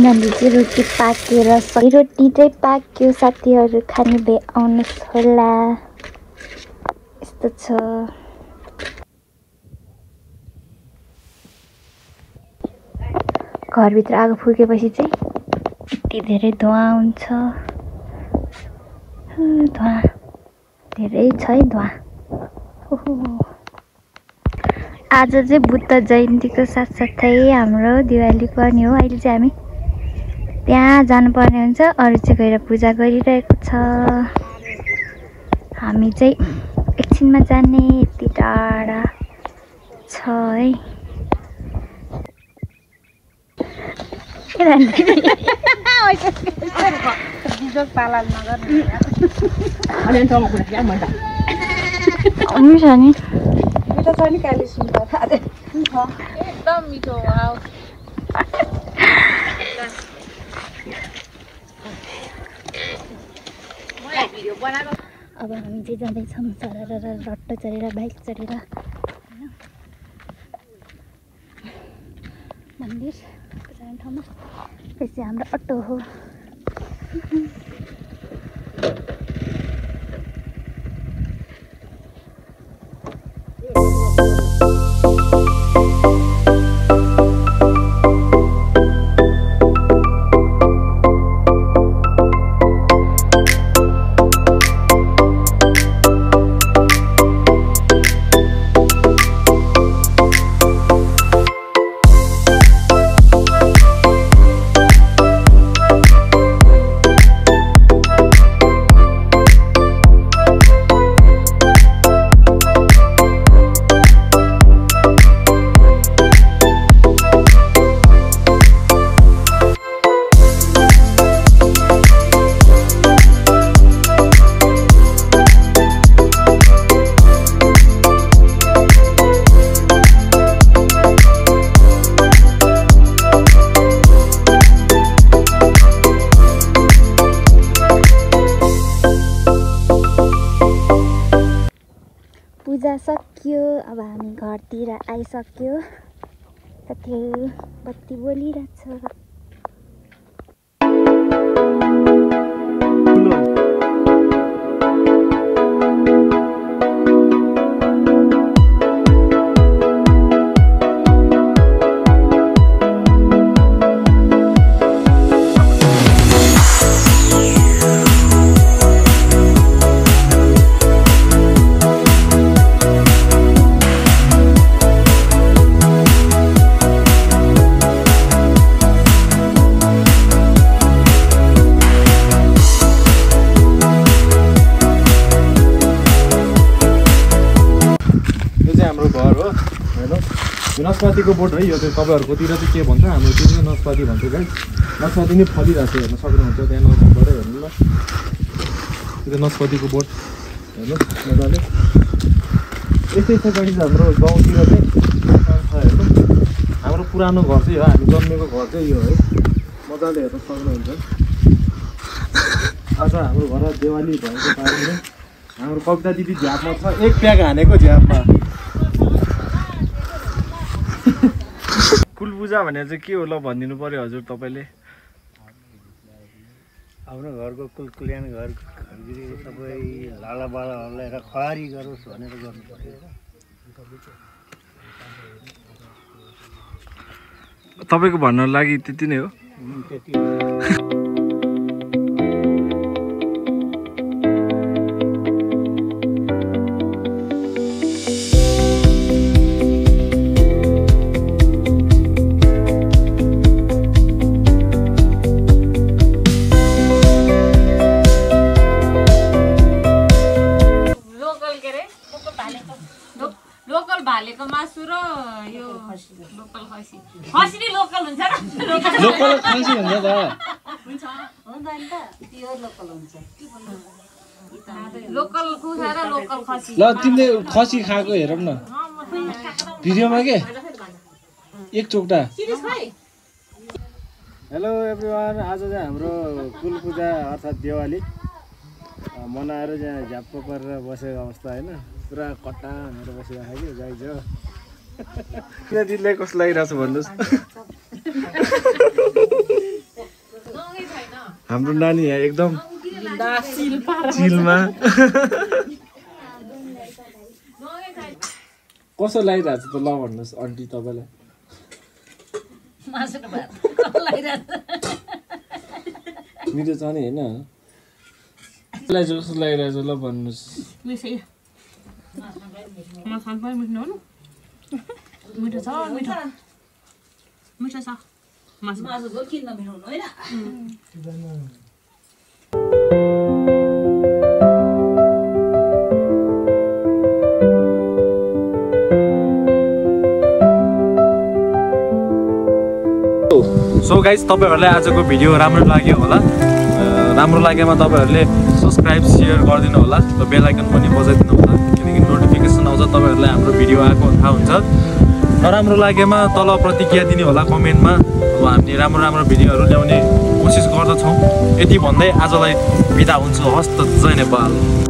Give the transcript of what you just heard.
Finally चाहिँ रोटी पाकेर रोटी चाहिँ पाक्यो। साथीहरू खाने भए आउनुहोस् होला। यस्तो छ। घरभित्र आगो फुकेपछि चाहिँ यति धेरै धुवा हुन्छ। धुवा धेरै छ है धुवा। आज चाहिँ बुद्ध जयन्तीको साथसाथै हाम्रो दिवाली पनि हो। अहिले चाहिँ हामी त्यहाँ जानुपर्ने हुन्छ। अरू चाहिँ गएर पूजा गरिरहेको छ। हामी चाहिँ एकछिनमा जाने। यति टाढा छ है। हुन्छ नि मिठो छ नि काली सुन्दर एकदम मिठो। अब हामी चाहिँ जाँदैछौँ सरर रट्टो चढेर बाइक चढेर मन्दिर जाने ठाउँमा। त्यसै हाम्रो अटो हो। पूजा सक्यो। अब हामी घरतिर आइसक्यो। साथीहरू बत्ती बोलिरहेछ। नास्पातीको बोट है। यो चाहिँ तपाईँहरूकोतिर चाहिँ के भन्छ, हाम्रोतिर चाहिँ नास्पाती भन्छ गाइस। नास्पाती नै फलिरहेको छ, हेर्न सक्नुहुन्छ त्यहाँ नजिकबाट हेर्नु ल। यो चाहिँ नास्पातीको बोट हेर्नु मजाले। यस्तै छ गाइस हाम्रो गाउँतिर चाहिँ छ हेर्नु। हाम्रो पुरानो घर चाहिँ हो, हामी जन्मेको घर चाहिँ यो है। मजाले हेर्न सक्नुहुन्छ। आज हाम्रो घर देवाली भएको कारणले हाम्रो कविता दिदी झ्यापमा छ। एक प्याक हानेको झ्यापमा। कुल पूजा भनेर चाहिँ के हो ल भनिदिनु पर्यो हजुर तपाईँले। आफ्नो घरको कुल कल्याण घर सबै लालाबालाहरूलाई खरी गरोस् भनेर गर्नु पर्यो। तपाईँको भन्नको लागि त्यति नै हो। त्यति भालेको मासु र यो लोकल खसी। खसी नि लोकल हुन्छ र? लोकल खसी हुन्छ त। हुन्छ हुँदैन त, प्योर लोकल हुन्छ। लोकल कुखुरा र लोकल खसी। ल तिमीले खसी खाएको हेरौँ न भिडियोमा के एक चोक्टा। हेलो एभ्रिवान, आज चाहिँ हाम्रो कुल पूजा अर्थात् दिवाली मनाएर चाहिँ झ्याप्प परेर बसेको अवस्था होइन। पुरा कट्टा भनेर बसिरहेको कि गाई छ। दिदीलाई कस्तो लागिरहेको छ भन्नुहोस्। हाम्रो नानी यहाँ एकदम चिलमा कसो लागिरहेको छ त ल भन्नुहोस् आन्टी तपाईँलाई मिठो छ नि होइन कस्तो लागिरहेको छ ल भन्नुहोस् मिठो छ मासु किन्न मिलाउनु होइन सो गाइज तपाईँहरूलाई आजको भिडियो राम्रो लाग्यो होला राम्रो लागेमा तपाईँहरूले सब्सक्राइब सेयर गरिदिनु होला र बेल आइकन पनि बजाइदिनु होला किनकि नोटिफिकेसन आउँछ तपाईँहरूलाई हाम्रो भिडियो आएको थाहा हुन्छ नराम्रो लागेमा तल प्रतिक्रिया दिने होला कमेन्टमा अब हामी राम्रो भिडियोहरू ल्याउने कोसिस गर्दछौँ यति भन्दै आजलाई बिदा हुन्छु हस्त जय नेपाल